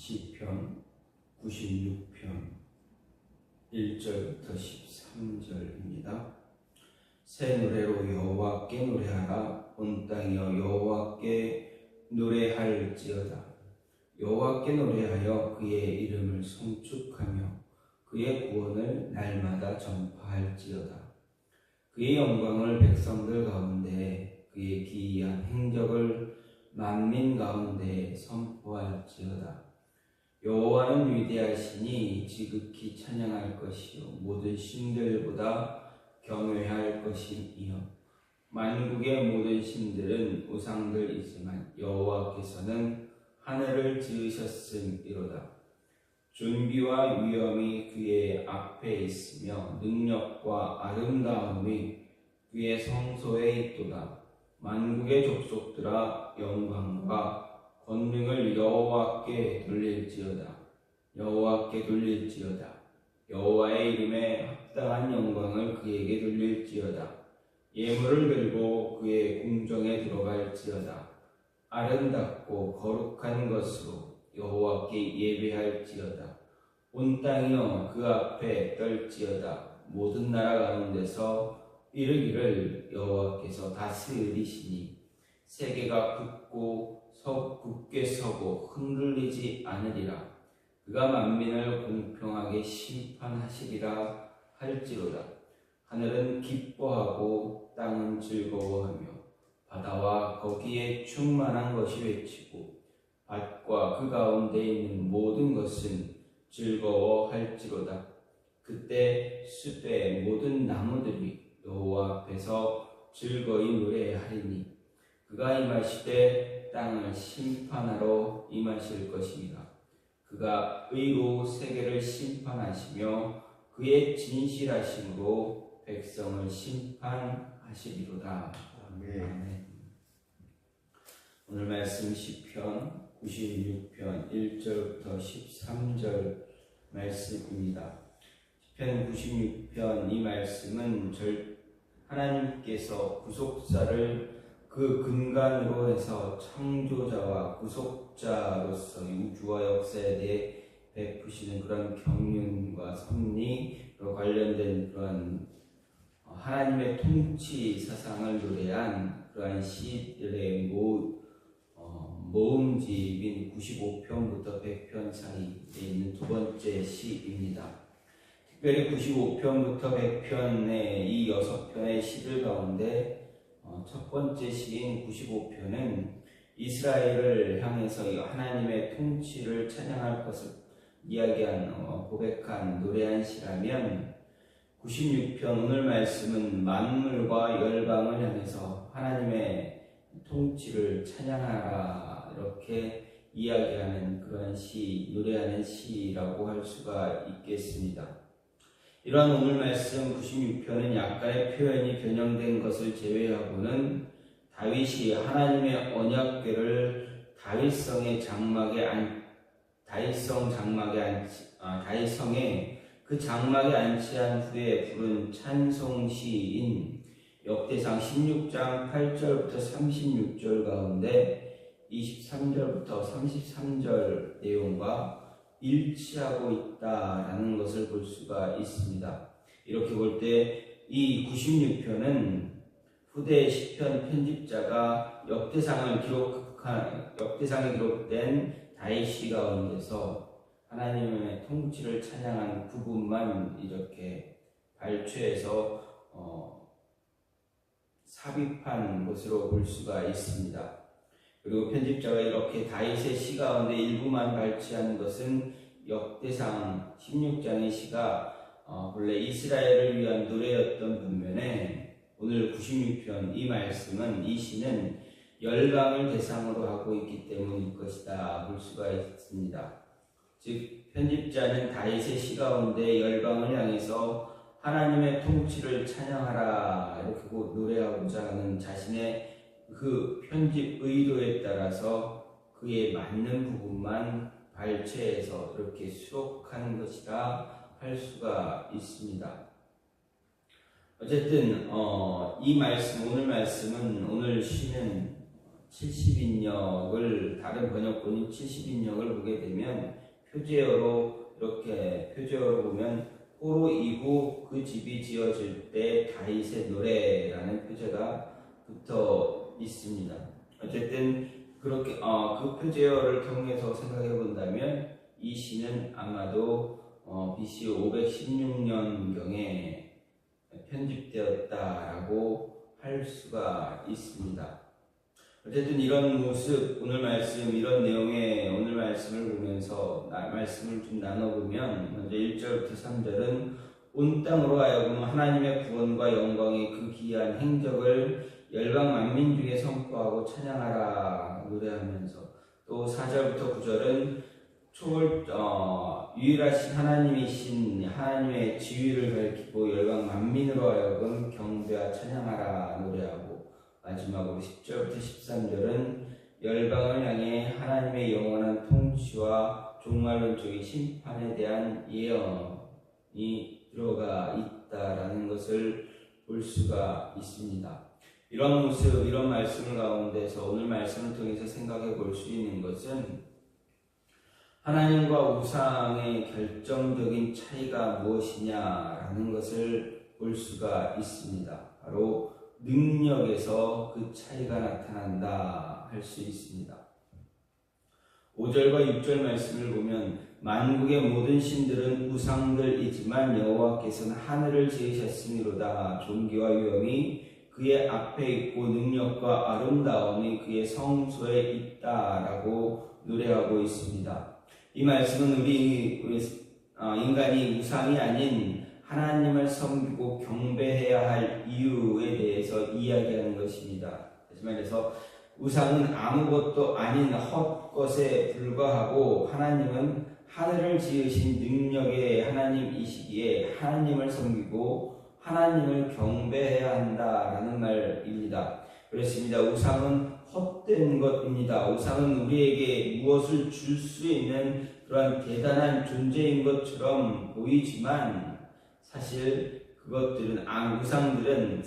시편 96편 1절부터 13절입니다. 새 노래로 여호와께 노래하라. 온 땅이여 여호와께 노래할지어다. 여호와께 노래하여 그의 이름을 송축하며 그의 구원을 날마다 전파할지어다. 그의 영광을 백성들 가운데 그의 기이한 행적을 만민 가운데 선포할지어다. 여호와는 위대하시니 지극히 찬양할 것이요 모든 신들보다 경외할 것이며 만국의 모든 신들은 우상들이지만 여호와께서는 하늘을 지으셨음이로다. 존귀와 위엄이 그의 앞에 있으며 능력과 아름다움이 그의 성소에 있도다. 만국의 족속들아 영광과 권능을 여호와께 돌릴지어다. 여호와께 돌릴지어다. 여호와의 이름에 합당한 영광을 그에게 돌릴지어다. 예물을 들고 그의 궁정에 들어갈지어다. 아름답고 거룩한 것으로 여호와께 예배할지어다. 온 땅이여 그 앞에 떨지어다. 모든 나라 가운데서 이르기를 여호와께서 다스리시니 세계가 굳게 서고 흔들리지 않으리라. 그가 만민을 공평하게 심판하시리라 할지로다. 하늘은 기뻐하고 땅은 즐거워하며 바다와 거기에 충만한 것이 외치고 밭과 그 가운데 있는 모든 것은 즐거워할지로다. 그때 숲의 모든 나무들이 여호와 앞에서 즐거이 노래하리니 그가 임하시되 땅을 심판하러 임하실 것이니라. 그가 의로 세계를 심판하시며 그의 진실하심으로 백성을 심판하시리로다. 아멘. 오늘 말씀 시편 96편 1절부터 13절 말씀입니다. 시편 96편 이 말씀은 하나님께서 구속사를 그 근간으로 해서 창조자와 구속자로서 우주와 역사에 대해 베푸시는 그런 경륜과 섭리로 관련된 그런 하나님의 통치 사상을 노래한 그러한 시들의 모음집인 95편부터 100편 사이에 있는 두 번째 시입니다. 특별히 95편부터 100편의 이 6편의 시들 가운데 첫 번째 시인 95편은 이스라엘을 향해서 하나님의 통치를 찬양할 것을 이야기한 고백한 노래한 시라면 96편 오늘 말씀은 만물과 열방을 향해서 하나님의 통치를 찬양하라 이렇게 이야기하는 그런 시, 노래하는 시라고 할 수가 있겠습니다. 이러한 오늘 말씀 96편은 약간의 표현이 변형된 것을 제외하고는 다윗이 하나님의 언약궤를 다윗성의 그 장막에 안치한 후에 부른 찬송시인 역대상 16장 8절부터 36절 가운데 23절부터 33절 내용과 일치하고 있다라는 것을 볼 수가 있습니다. 이렇게 볼 때 이 96편은 후대 시편 편집자가 역대상에 기록된 다윗시 가운데서 하나님의 통치를 찬양한 부분만 이렇게 발췌해서 삽입한 것으로 볼 수가 있습니다. 그리고 편집자가 이렇게 다윗의 시 가운데 일부만 발췌한 것은 역대상 16장의 시가 본래 이스라엘을 위한 노래였던 반면에 오늘 96편 이 말씀은 이 시는 열방을 대상으로 하고 있기 때문일 것이다 볼 수가 있습니다. 즉 편집자는 다윗의 시 가운데 열방을 향해서 하나님의 통치를 찬양하라 이렇게 노래하고자 하는 자신의 그 편집 의도에 따라서 그에 맞는 부분만 발췌해서 이렇게 수록한 것이라 할 수가 있습니다. 어쨌든 이 말씀, 오늘 말씀은 오늘 시는 70인역을 다른 번역본인 70인역을 보게 되면 표제어로 이렇게 표제어로 보면 포로 이후 그 집이 지어질 때 다윗의 노래라는 표제가 붙어 있습니다. 어쨌든 그렇게 그 표제어를 통해서 생각해 본다면 이 시는 아마도 BC 516년경에 편집되었다라고 할 수가 있습니다. 어쨌든 이런 모습, 오늘 말씀, 이런 내용의 오늘 말씀을 보면서 말씀을 좀 나눠보면 먼저 1절부터 3절은 온 땅으로 하여금 하나님의 구원과 영광의 그 기이한 행적을 열방 만민 중에 선포하고 찬양하라 노래하면서, 또 4절부터 9절은 유일하신 하나님이신 하나님의 지위를 밝히고 열방 만민으로 하여금 경배와 찬양하라 노래하고, 마지막으로 10절부터 13절은 열방을 향해 하나님의 영원한 통치와 종말론적인 심판에 대한 예언이 들어가 있다라는 것을 볼 수가 있습니다. 이런 모습, 이런 말씀을 가운데서 오늘 말씀을 통해서 생각해 볼 수 있는 것은 하나님과 우상의 결정적인 차이가 무엇이냐라는 것을 볼 수가 있습니다. 바로 능력에서 그 차이가 나타난다 할 수 있습니다. 5절과 6절 말씀을 보면 만국의 모든 신들은 우상들이지만 여호와께서는 하늘을 지으셨으니로다. 존귀와 위엄이 그의 앞에 있고 능력과 아름다움이 그의 성소에 있다라고 노래하고 있습니다. 이 말씀은 우리 인간이 우상이 아닌 하나님을 섬기고 경배해야 할 이유에 대해서 이야기하는 것입니다. 다시 말해서 우상은 아무것도 아닌 헛것에 불과하고 하나님은 하늘을 지으신 능력의 하나님이시기에 하나님을 섬기고 하나님을 경배해야 한다라는 말입니다. 그렇습니다. 우상은 헛된 것입니다. 우상은 우리에게 무엇을 줄 수 있는 그런 대단한 존재인 것처럼 보이지만 사실 그것들은 우상들은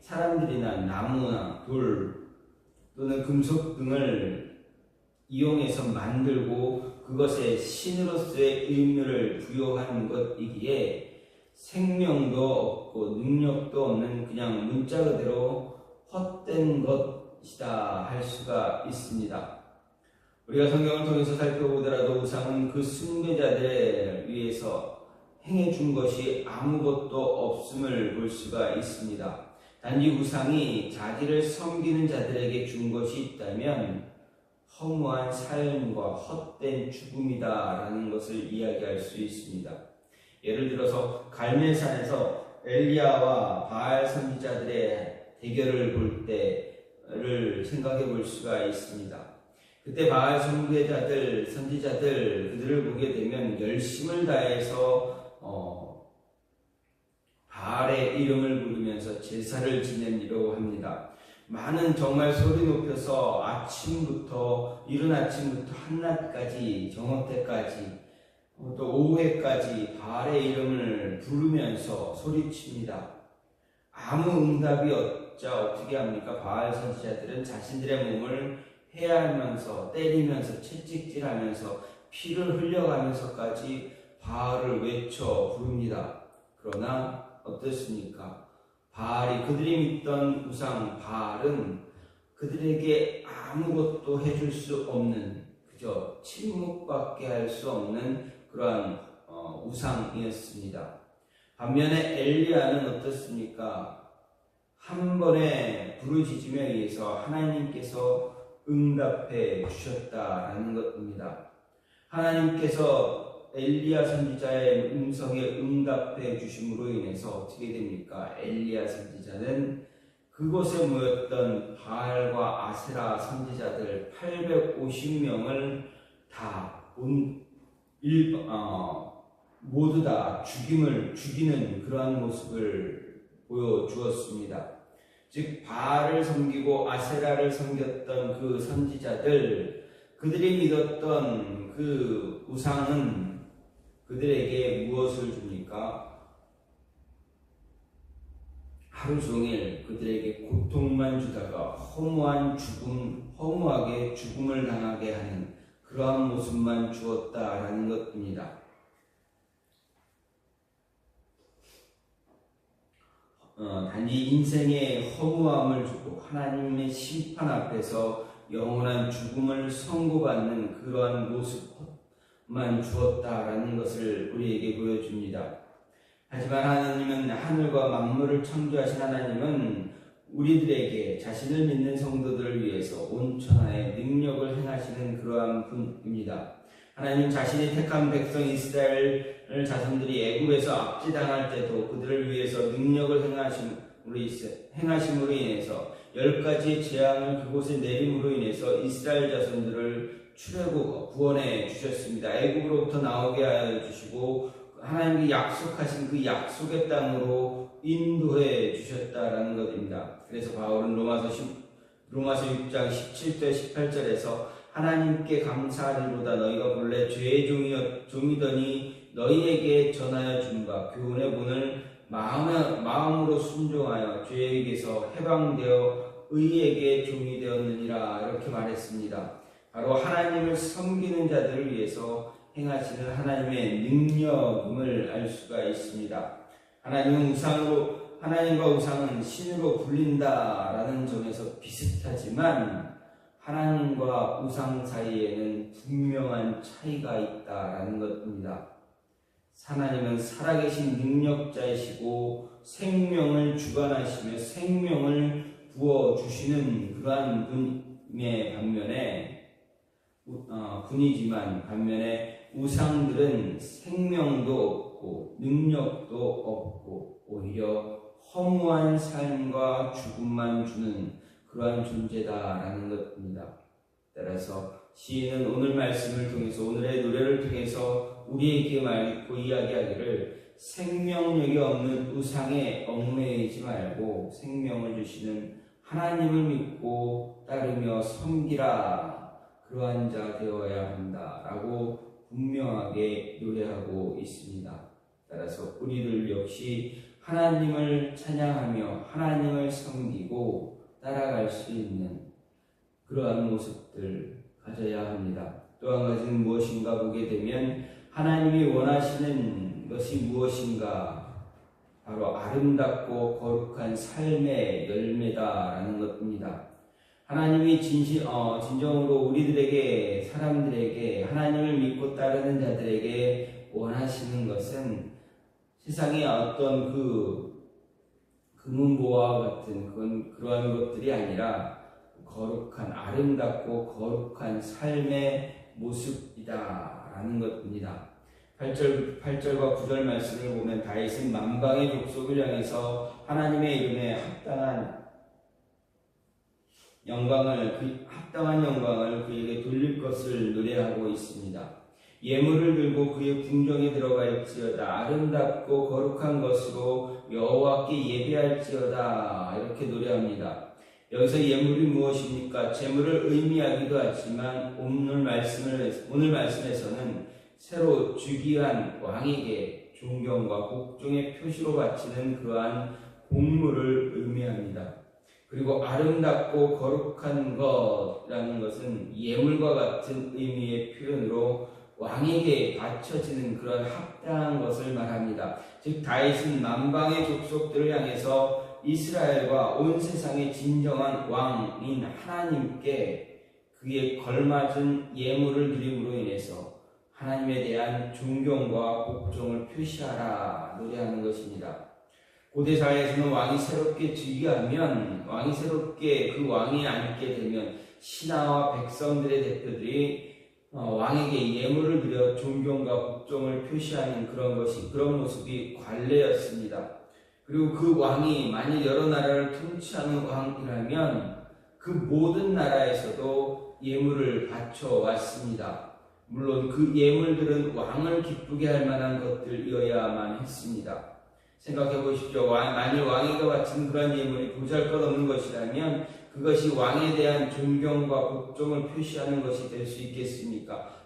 사람들이나 나무나 돌 또는 금속 등을 이용해서 만들고 그것에 신으로서의 의미를 부여하는 것이기에 생명도 없고 능력도 없는 그냥 문자 그대로 헛된 것이다 할 수가 있습니다. 우리가 성경을 통해서 살펴보더라도 우상은 그 숭배자들에 위해서 행해준 것이 아무것도 없음을 볼 수가 있습니다. 단지 우상이 자기를 섬기는 자들에게 준 것이 있다면 허무한 삶과 헛된 죽음이다라는 것을 이야기할 수 있습니다. 예를 들어서 갈멜산에서 엘리야와 바알 선지자들의 대결을 볼 때를 생각해 볼 수가 있습니다. 그때 바알 선지자들 그들을 보게 되면 열심을 다해서 바알의 이름을 부르면서 제사를 지내려고 합니다. 많은 정말 소리 높여서 이른 아침부터 한낮까지 정오 때까지 또 오후에까지 바알의 이름을 부르면서 소리칩니다. 아무 응답이 없자 어떻게 합니까? 바알 선지자들은 자신들의 몸을 해하면서 때리면서 채찍질하면서 피를 흘려가면서까지 바알을 외쳐 부릅니다. 그러나 어떻습니까? 그들이 믿던 우상 바알은 그들에게 아무것도 해줄 수 없는, 그저 침묵밖에 할 수 없는 그러한 우상이었습니다. 반면에 엘리야는 어떻습니까? 한 번의 부르짖음에 의해서 하나님께서 응답해 주셨다라는 것입니다. 하나님께서 엘리야 선지자의 음성에 응답해 주심으로 인해서 어떻게 됩니까? 엘리야 선지자는 그곳에 모였던 바알과 아세라 선지자들 850명을 모두 다 죽이는 그러한 모습을 보여주었습니다. 즉 바알을 섬기고 아세라를 섬겼던 그 선지자들, 그들이 믿었던 그 우상은 그들에게 무엇을 줍니까? 하루 종일 그들에게 고통만 주다가 허무하게 죽음을 당하게 하는 그러한 모습만 주었다라는 것입니다. 단지 인생의 허무함을 주고 하나님의 심판 앞에서 영원한 죽음을 선고받는 그러한 모습만 주었다라는 것을 우리에게 보여줍니다. 하지만 하나님은 하늘과 만물을 창조하신 하나님은 우리들에게 자신을 믿는 성도들을 위해서 온천하에 능력을 행하시는 그러한 분입니다. 하나님 자신이 택한 백성 이스라엘 자손들이 애굽에서 압제당할 때도 그들을 위해서 능력을 행하심으로 인해서 10가지의 재앙을 그곳에 내림으로 인해서 이스라엘 자손들을 출애굽 구원해 주셨습니다. 애굽으로부터 나오게 하여 주시고 하나님이 약속하신 그 약속의 땅으로 인도해 주셨다라는 것입니다. 그래서 바울은 로마서 6장 17절 18절에서 하나님께 감사하리로다. 너희가 본래 죄의 종이더니 너희에게 전하여 준바 교훈의 본을 마음으로 순종하여 죄에게서 해방되어 의에게 종이 되었느니라. 이렇게 말했습니다. 바로 하나님을 섬기는 자들을 위해서 행하시는 하나님의 능력임을 알 수가 있습니다. 하나님과 우상은 신으로 불린다라는 점에서 비슷하지만 하나님과 우상 사이에는 분명한 차이가 있다라는 것입니다. 하나님은 살아계신 능력자이시고 생명을 주관하시며 생명을 부어주시는 그러한 분이지만 반면에 우상들은 생명도 없고 능력도 없고 오히려 허무한 삶과 죽음만 주는 그러한 존재다라는 것입니다. 따라서 시인은 오늘 말씀을 통해서 오늘의 노래를 통해서 우리에게 말고 이야기하기를 생명력이 없는 우상에 얽매이지 말고 생명을 주시는 하나님을 믿고 따르며 섬기라. 그러한 자 되어야 한다라고 분명하게 노래하고 있습니다. 따라서 우리들 역시 하나님을 찬양하며 하나님을 섬기고 따라갈 수 있는 그러한 모습들 가져야 합니다. 또 한 가지는 무엇인가 보게 되면 하나님이 원하시는 것이 무엇인가 바로 아름답고 거룩한 삶의 열매다라는 것입니다. 하나님이 진정으로 우리들에게 사람들에게 하나님을 믿고 따르는 자들에게 원하시는 것은 세상의 어떤 금은보화와 같은 그러한 것들이 아니라 거룩한 아름답고 거룩한 삶의 모습이다라는 것입니다. 8절과 9절 말씀을 보면 다윗은 만방의 족속을 향해서 하나님의 이름에 합당한 영광을 그에게 돌릴 것을 노래하고 있습니다. 예물을 들고 그의 궁정에 들어갈지어다. 아름답고 거룩한 것으로 여호와께 예배할지어다. 이렇게 노래합니다. 여기서 예물이 무엇입니까? 재물을 의미하기도 하지만 오늘 말씀에서는 새로 즉위한 왕에게 존경과 복종의 표시로 바치는 그러한 공물을 의미합니다. 그리고 아름답고 거룩한 것이라는 것은 예물과 같은 의미의 표현으로 왕에게 바쳐지는 그런 합당한 것을 말합니다. 즉 다윗은 만방의 족속들을 향해서 이스라엘과 온 세상의 진정한 왕인 하나님께 그에 걸맞은 예물을 드림으로 인해서 하나님에 대한 존경과 복종을 표시하라 노래하는 것입니다. 고대 사회에서는 왕이 새롭게 즉위하면 그 왕이 앉게 되면 신하와 백성들의 대표들이 왕에게 예물을 드려 존경과 복종을 표시하는 그런 모습이 관례였습니다. 그리고 그 왕이 만일 여러 나라를 통치하는 왕이라면 그 모든 나라에서도 예물을 바쳐 왔습니다. 물론 그 예물들은 왕을 기쁘게 할 만한 것들이어야만 했습니다. 생각해 보십시오. 만일 왕에게 바친 그런 예물이 보잘것없는 것이라면 그것이 왕에 대한 존경과 복종을 표시하는 것이 될 수 있겠습니까?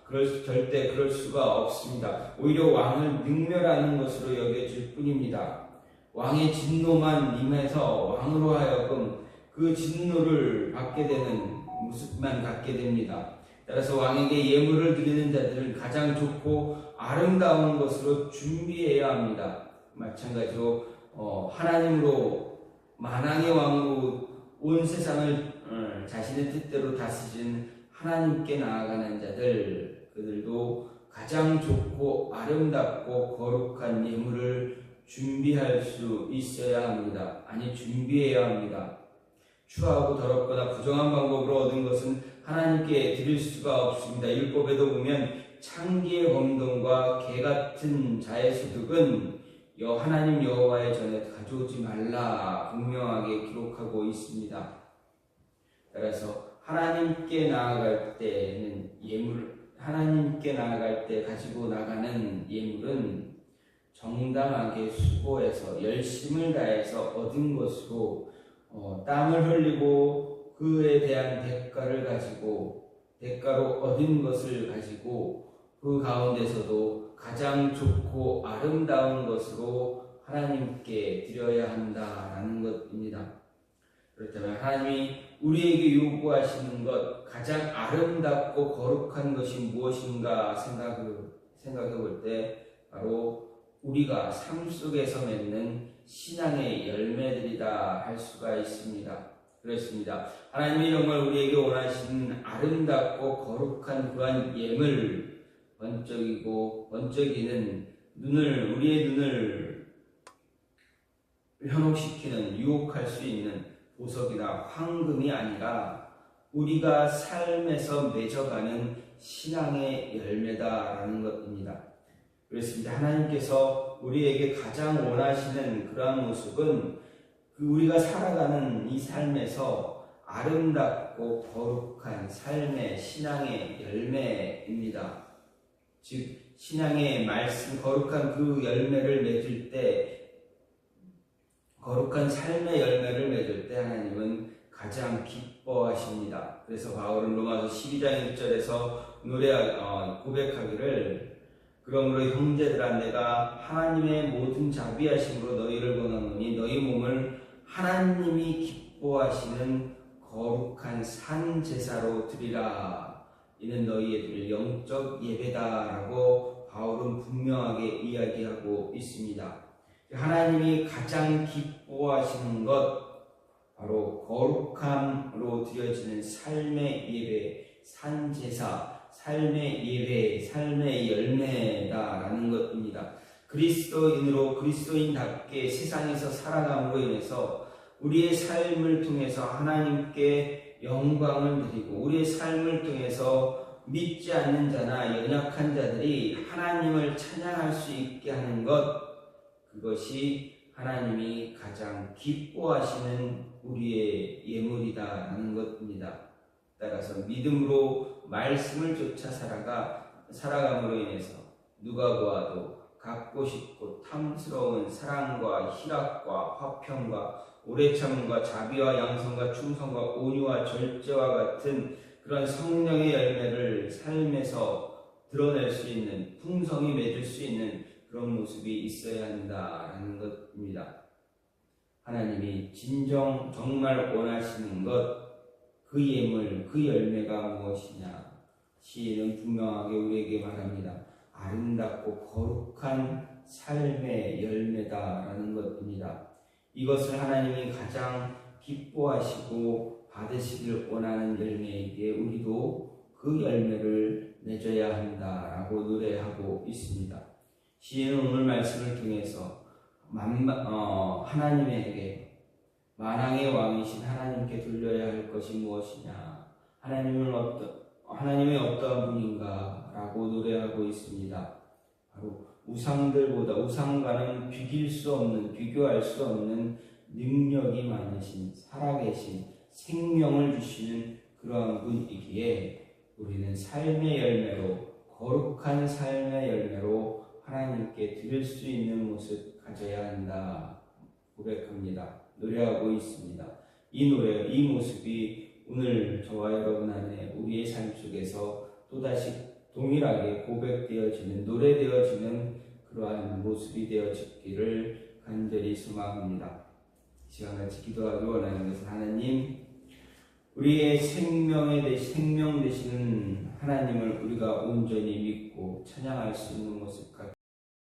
절대 그럴 수가 없습니다. 오히려 왕을 능멸하는 것으로 여겨질 뿐입니다. 왕의 진노만 임해서 왕으로 하여금 그 진노를 받게 되는 모습만 갖게 됩니다. 따라서 왕에게 예물을 드리는 자들은 가장 좋고 아름다운 것으로 준비해야 합니다. 마찬가지로 하나님으로 만왕의 왕으로 온 세상을 자신의 뜻대로 다스리는 하나님께 나아가는 자들, 그들도 가장 좋고 아름답고 거룩한 예물을 준비할 수 있어야 합니다. 아니, 준비해야 합니다. 추하고 더럽거나 부정한 방법으로 얻은 것은 하나님께 드릴 수가 없습니다. 율법에도 보면 창기의 범동과 개 같은 자의 소득은 하나님 여호와의 전에 가져오지 말라 분명하게 기록하고 있습니다. 따라서 하나님께 나아갈 때는 하나님께 나아갈 때 가지고 나가는 예물은 정당하게 수고해서 열심을 다해서 얻은 것으로 땀을 흘리고 그에 대한 대가로 얻은 것을 가지고 그 가운데서도 가장 좋고 아름다운 것으로 하나님께 드려야 한다라는 것입니다. 그렇다면 하나님이 우리에게 요구하시는 것, 가장 아름답고 거룩한 것이 무엇인가 생각해 볼 때 바로 우리가 삶 속에서 맺는 신앙의 열매들이다 할 수가 있습니다. 그렇습니다. 하나님이 정말 우리에게 원하시는 아름답고 거룩한 그러한 예물, 번쩍이는 우리의 눈을 현혹시키는, 유혹할 수 있는 보석이나 황금이 아니라 우리가 삶에서 맺어가는 신앙의 열매다라는 것입니다. 그렇습니다. 하나님께서 우리에게 가장 원하시는 그러한 모습은 우리가 살아가는 이 삶에서 아름답고 거룩한 삶의 신앙의 열매입니다. 즉 신앙의 말씀, 거룩한 그 열매를 맺을 때, 거룩한 삶의 열매를 맺을 때 하나님은 가장 기뻐하십니다. 그래서 바울은 로마서 12장 1절에서 고백하기를, 그러므로 형제들아 내가 하나님의 모든 자비하심으로 너희를 권하노니 너희 몸을 하나님이 기뻐하시는 거룩한 산 제사로 드리라. 이는 너희의 드릴 영적 예배다라고 바울은 분명하게 이야기하고 있습니다. 하나님이 가장 기뻐하시는 것, 바로 거룩함으로 드려지는 삶의 예배, 산 제사, 삶의 예배, 삶의 열매다라는 것입니다. 그리스도인답게 세상에서 살아감으로 인해서 우리의 삶을 통해서 하나님께 영광을 드리고, 우리의 삶을 통해서 믿지 않는 자나 연약한 자들이 하나님을 찬양할 수 있게 하는 것, 그것이 하나님이 가장 기뻐하시는 우리의 예물이다라는 것입니다. 따라서 믿음으로 말씀을 쫓아 살아감으로 인해서 누가 보아도 갖고 싶고 탐스러운 사랑과 희락과 화평과 오래 참음과 자비와 양성과 충성과 온유와 절제와 같은 그런 성령의 열매를 삶에서 드러낼 수 있는, 풍성히 맺을 수 있는 그런 모습이 있어야 한다라는 것입니다. 하나님이 정말 원하시는 것, 그 예물, 그 열매가 무엇이냐? 시인은 분명하게 우리에게 말합니다. 아름답고 거룩한 삶의 열매다라는 것입니다. 이것을 하나님이 가장 기뻐하시고 받으시길 원하는 열매이기에 우리도 그 열매를 맺어야 한다라고 노래하고 있습니다. 시인은 오늘 말씀을 통해서 하나님에게, 만왕의 왕이신 하나님께 돌려야 할 것이 무엇이냐, 하나님의 어떠한 분인가 라고 노래하고 있습니다. 바로 우상과는 비교할 수 없는 능력이 많으신, 살아계신, 생명을 주시는 그러한 분이기에 우리는 삶의 열매로, 거룩한 삶의 열매로 하나님께 드릴 수 있는 모습 가져야 한다 고백합니다. 노래하고 있습니다. 이 모습이 오늘 저와 여러분 안에 우리의 삶 속에서 또다시 동일하게 고백되어지는, 노래되어지는 그러한 모습이 되어지기를 간절히 소망합니다. 이 시간 같이 기도하기 원하는 것은 하나님, 우리의 생명 되시는 하나님을 우리가 온전히 믿고 찬양할 수 있는 모습